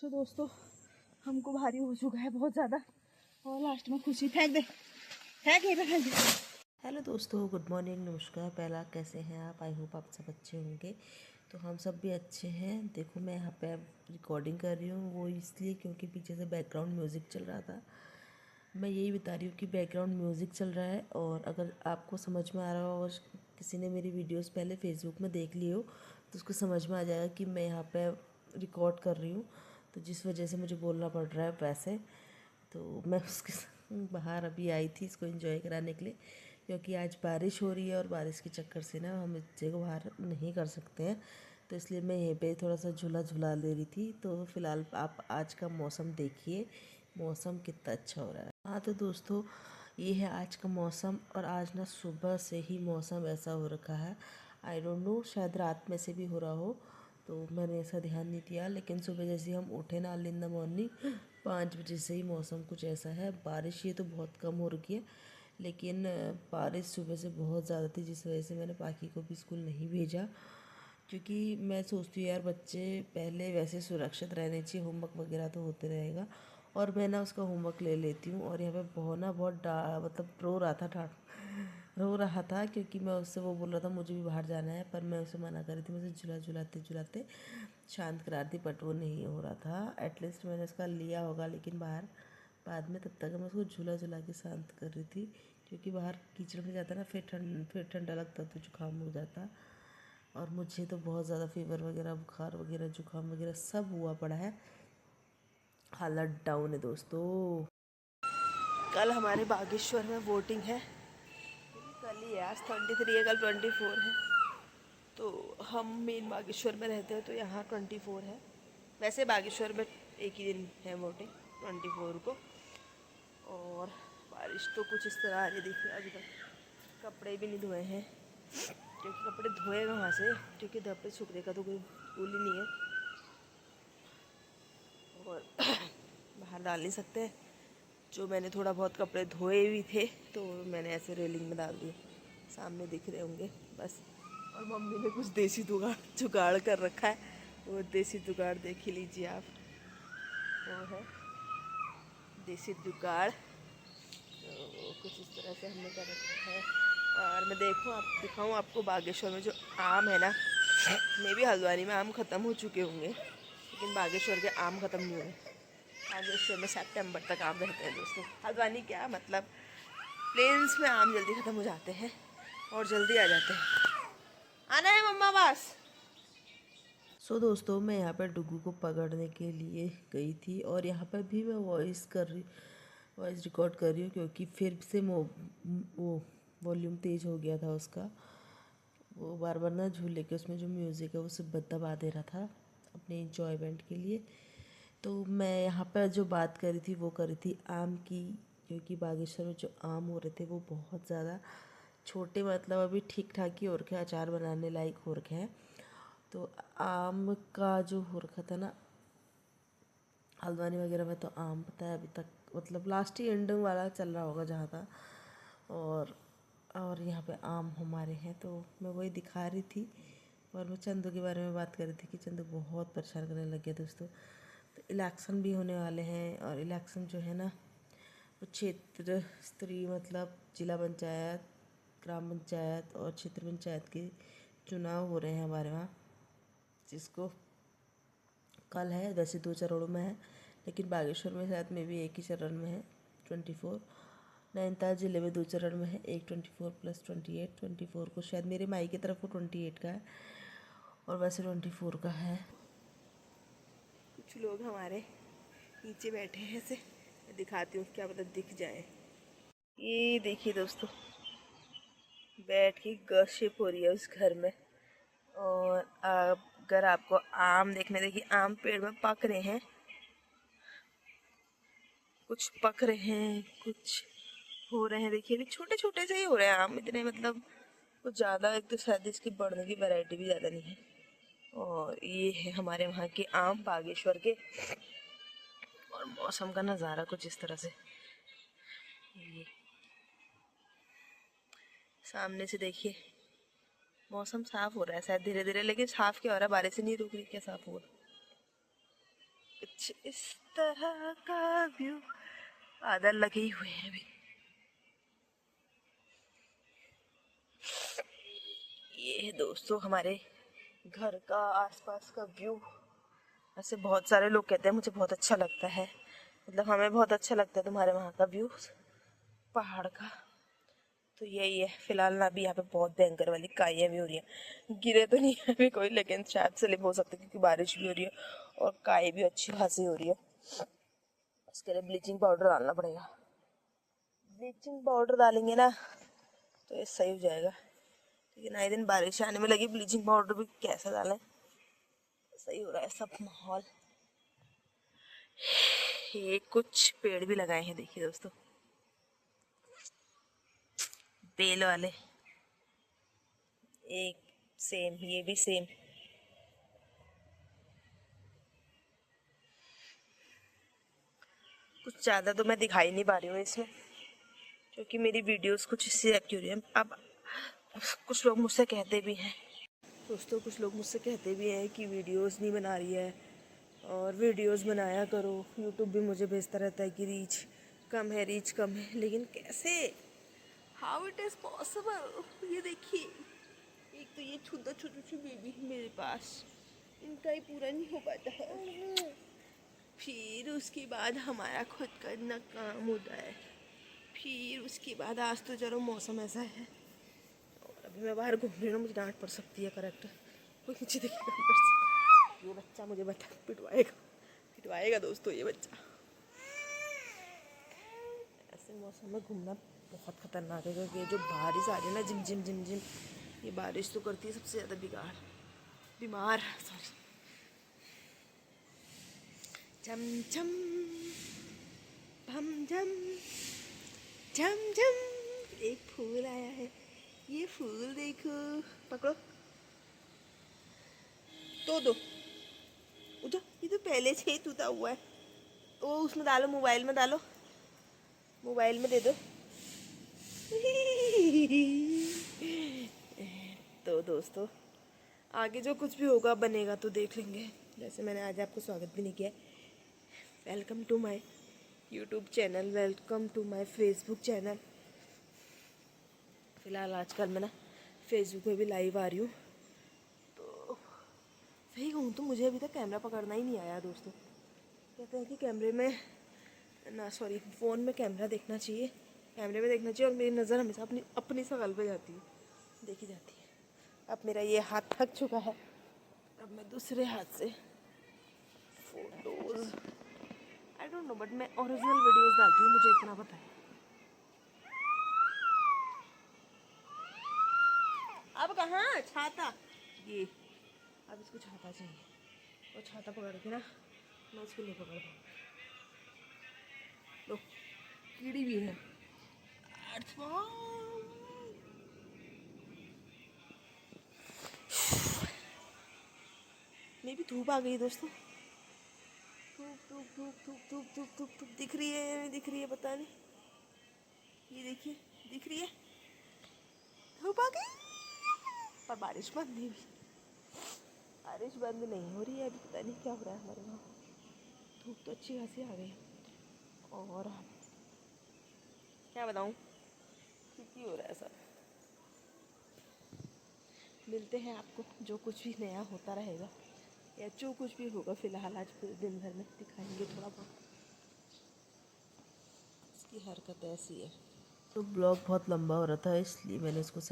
सो दोस्तों हमको भारी हो चुका है बहुत ज़्यादा और लास्ट में खुशी फेंक दे फेंक दे। हेलो दोस्तों, गुड मॉर्निंग, नमस्कार। पहला कैसे हैं आप? आई होप आप सब अच्छे होंगे। तो हम सब भी अच्छे हैं। देखो मैं यहाँ पे रिकॉर्डिंग कर रही हूँ, वो इसलिए क्योंकि पीछे से बैकग्राउंड म्यूज़िक चल रहा था। मैं यही बता रही हूँ कि बैकग्राउंड म्यूज़िक चल रहा है, और अगर आपको समझ में आ रहा हो और किसी ने मेरी वीडियोस पहले फेसबुक में देख ली हो तो उसको समझ में आ जाएगा कि मैं यहाँ पे रिकॉर्ड कर रही हूँ, तो जिस वजह से मुझे बोलना पड़ रहा है वैसे। तो मैं उसके बाहर अभी आई थी इसको एंजॉय कराने के लिए, क्योंकि आज बारिश हो रही है और बारिश के चक्कर से ना हम इस जगह बाहर नहीं कर सकते हैं, तो इसलिए मैं यहीं पे थोड़ा सा झूला झूला ले रही थी। तो फ़िलहाल आप आज का मौसम देखिए, मौसम कितना अच्छा हो रहा है। हाँ तो दोस्तों, ये है आज का मौसम, और आज ना सुबह से ही मौसम ऐसा हो रखा है। आई डोंट नो, शायद रात में से भी हो रहा हो, तो मैंने ऐसा ध्यान नहीं दिया। लेकिन सुबह जैसे हम उठे ना अर्ली इन द मॉर्निंग 5 बजे से ही मौसम कुछ ऐसा है। बारिश ये तो बहुत कम हो रही है, लेकिन बारिश सुबह से बहुत ज़्यादा थी, जिस वजह से मैंने पाखी को भी स्कूल नहीं भेजा, क्योंकि मैं सोचती हूँ यार बच्चे पहले वैसे सुरक्षित रहने चाहिए, होमवर्क वगैरह तो होते रहेगा, और मैं ना उसका होमवर्क ले लेती हूँ। और यहाँ पे बहुत मतलब रो रहा था क्योंकि मैं उससे वो बोल रहा था मुझे भी बाहर जाना है, पर मैं उसे मना कर रही थी। मुझे झुलाते शांत करा रही थी, बट वो नहीं हो रहा था। एटलीस्ट मैंने उसका लिया होगा, लेकिन बाहर बाद में, तब तक मैं उसको झूला के शांत कर रही थी, क्योंकि बाहर कीचड़ में जाता ना, फिर ठंडा लगता तो जुकाम हो जाता। और मुझे तो बहुत ज़्यादा फीवर वगैरह, बुखार वगैरह, जुकाम वगैरह सब हुआ पड़ा है। हालत डाउन है दोस्तों। कल हमारे बागेश्वर में वोटिंग है, कल ही है, आज 23 है, कल 24 है। तो हम मेन बागेश्वर में रहते हैं, तो यहाँ 24 है। वैसे बागेश्वर में एक ही दिन है वोटिंग, 24 को। और बारिश तो कुछ इस तरह आ रही दिख रहा है। अभी तक कपड़े भी नहीं धोए हैं, क्योंकि कपड़े धोए कहाँ से, क्योंकि धब पे सूखने का तो कोई स्कूल ही नहीं है, और बाहर डाल नहीं सकते। जो मैंने थोड़ा बहुत कपड़े धोए भी थे, तो मैंने ऐसे रेलिंग में डाल दिए, सामने दिख रहे होंगे बस। और मम्मी ने कुछ देसी जुगाड़ कर रखा है, वो देसी जुगाड़ देख ही लीजिए आप, वो है देसी जुगाड़। तो कुछ इस तरह से हमने कर रखा है। और मैं दिखाऊं आपको बागेश्वर में जो आम है ना, मे भी हल्द्वानी में आम ख़त्म हो चुके होंगे, लेकिन बागेश्वर के आम ख़त्म नहीं हुए। बागेश्वर में सितंबर तक आम रहते हैं दोस्तों। हल्द्वानी क्या मतलब, प्लेन्स में आम जल्दी ख़त्म हो जाते हैं और जल्दी आ जाते हैं। आना है मम्मा पास। सो दोस्तों, मैं यहाँ पर डुगू को पकड़ने के लिए गई थी, और यहाँ पर भी मैं वॉइस रिकॉर्ड कर रही हूँ, क्योंकि फिर से वो वॉल्यूम तेज़ हो गया था उसका। वो बार बार ना झूले के उसमें जो म्यूज़िक है वो सब दबा दे रहा था अपने इंजॉयमेंट के लिए। तो मैं यहाँ पर जो बात करी थी वो करी थी आम की, क्योंकि बागेश्वर में जो आम हो रहे थे वो बहुत ज़्यादा छोटे, मतलब अभी ठीक ठाक ही हो रखे, अचार बनाने लायक हो रखे हैं। तो आम का जो हो रखा था ना हल्द्वानी वगैरह में, तो आम पता है अभी तक मतलब लास्ट ही एंडिंग वाला चल रहा होगा जहाँ था। और यहाँ पे आम हमारे हैं, तो मैं वही दिखा रही थी। और मैं चंदू के बारे में बात कर रही थी कि चंदू बहुत परेशान करने लग गया दोस्तों। तो इलेक्शन भी होने वाले हैं, और इलेक्शन जो है ना वो क्षेत्र स्तरीय, मतलब जिला पंचायत, ग्राम पंचायत और क्षेत्र पंचायत के चुनाव हो रहे हैं हमारे वहाँ, जिसको कल है। वैसे 2 चरणों में है, लेकिन बागेश्वर में शायद में भी एक ही चरण में है, 24। नैनीताल ज़िले में 2 चरण में है, एक 24 + 28। 24 को शायद मेरे माई की तरफ को 28 का है, और वैसे 24 का है। कुछ लोग हमारे नीचे बैठे हैं, ऐसे मैं दिखाती हूँ, क्या पता दिख जाए। ये देखिए दोस्तों, बैठ के गॉसिप हो रही है उस घर में। और अगर आपको आम देखने, देखिए आम पेड़ में पक रहे हैं, कुछ पक रहे हैं, कुछ हो रहे हैं। देखिए अभी छोटे छोटे से ही हो रहे हैं आम, इतने मतलब कुछ ज़्यादा, एक तो शायद इसकी बढ़ने की वैरायटी भी ज़्यादा नहीं है। और ये है हमारे वहाँ के आम बागेश्वर के। और मौसम का नज़ारा कुछ इस तरह से, ये सामने से देखिए, मौसम साफ हो रहा है शायद धीरे धीरे, लेकिन साफ क्या हो रहा है, बारिश से नहीं रुक रही, क्या साफ हो रहा है। कुछ इस तरह का व्यू। बादल लगे ही हुए हैं अभी। ये दोस्तों हमारे घर का आसपास का व्यू। ऐसे बहुत सारे लोग कहते हैं मुझे बहुत अच्छा लगता है, मतलब हमें बहुत अच्छा लगता है तुम्हारे वहाँ का व्यू पहाड़ का। तो यही है फिलहाल ना। अभी यहाँ पे बहुत भयंकर वाली काइयाँ भी हो रही है। गिरे तो नहीं है अभी कोई, लेकिन शायद स्लिप हो सकती है क्योंकि बारिश भी हो रही है और काई भी अच्छी खासी हो रही है। इसके लिए ब्लीचिंग पाउडर डालना पड़ेगा। ब्लीचिंग पाउडर डालेंगे ना तो ये सही हो जाएगा, लेकिन आए दिन बारिश आने में लगी। ब्लीचिंग पाउडर भी कैसे डालें, सही हो रहा है सब माहौल। ये कुछ पेड़ भी लगाए हैं देखिए दोस्तों, बेल वाले। एक सेम, ये भी सेम। कुछ ज़्यादा तो मैं दिखाई नहीं पा रही हूँ इसमें, क्योंकि मेरी वीडियोस कुछ इससे एक्टिव रही है। अब कुछ लोग मुझसे कहते भी हैं दोस्तों, कुछ लोग मुझसे कहते भी हैं कि वीडियोस नहीं बना रही है और वीडियोस बनाया करो। यूट्यूब भी मुझे भेजता रहता है कि रीच कम है, रीच कम है, लेकिन कैसे, हाउ इट इज़ पॉसिबल। ये देखिए, एक तो ये छोटा छोटा बेबी मेरे पास, इनका ही पूरा नहीं हो पाता है। फिर उसके बाद हमारा खुद का इतना काम होता है। फिर उसके बाद आज तो चलो मौसम ऐसा है और अभी मैं बाहर घूम रही हूँ, मुझे डांट पड़ सकती है। करेक्ट, कोई मुझे देखेगा कर सकता। ये बच्चा मुझे बता पिटवाएगा, पिटवाएगा दोस्तों ये बच्चा। ऐसे मौसम में घूमना बहुत खतरनाक है, क्योंकि ये जो बारिश आ रही है ना, झिम झिम झिम झिम, ये बारिश तो करती है सबसे ज़्यादा बीमार सॉरी। झम झम भम झम झम झम। एक फूल आया है, ये फूल देखो, पकड़ो तो दो। उधर ये तो पहले से ही टूटा हुआ है। वो उसमें डालो, मोबाइल में डालो, मोबाइल में दे दो। तो दोस्तों आगे जो कुछ भी होगा बनेगा तो देख लेंगे। जैसे मैंने आज आपको स्वागत भी नहीं किया। Welcome to my YouTube channel, welcome to my Facebook channel. फ़िलहाल आजकल मैं ना फेसबुक में भी लाइव आ रही हूँ। तो सही कहूँ तो मुझे अभी तक कैमरा पकड़ना ही नहीं आया दोस्तों। कहते हैं कि कैमरे में ना, सॉरी, फ़ोन में कैमरा देखना चाहिए, कैमरे में देखना चाहिए, और मेरी नज़र हमेशा अपनी शकल पे जाती है, देखी जाती है। अब मेरा ये हाथ थक चुका है, अब मैं दूसरे हाथ से photos, I don't know, but मैं ओरिजिनल वीडियोस डालती हूँ, मुझे इतना पता है। अब कहाँ छाता, ये अब इसको छाता चाहिए, और छाता पकड़ के ना मैं इसको नहीं पकड़ पाऊँ। लो, कीड़ी भी है। मे भी धूप आ गई दोस्तों। धूप धूप धूप धूप धूप धूप धूप धूप दिख रही है या नहीं दिख रही है पता नहीं। ये देखिए, दिख रही है, धूप आ गई, पर बारिश बंद नहीं हुई। बारिश बंद नहीं हो रही है अभी, पता नहीं क्या हो रहा है हमारे वहाँ। धूप तो अच्छी खासी आ गई, और क्या बताऊँ क्या हो रहा है सब। मिलते हैं आपको जो कुछ भी नया होता रहेगा या जो कुछ भी होगा। फ़िलहाल आज पूरे दिन भर में दिखाएंगे थोड़ा बहुत। इसकी हरकत ऐसी है। तो ब्लॉग बहुत लंबा हो रहा था, इसलिए मैंने इसको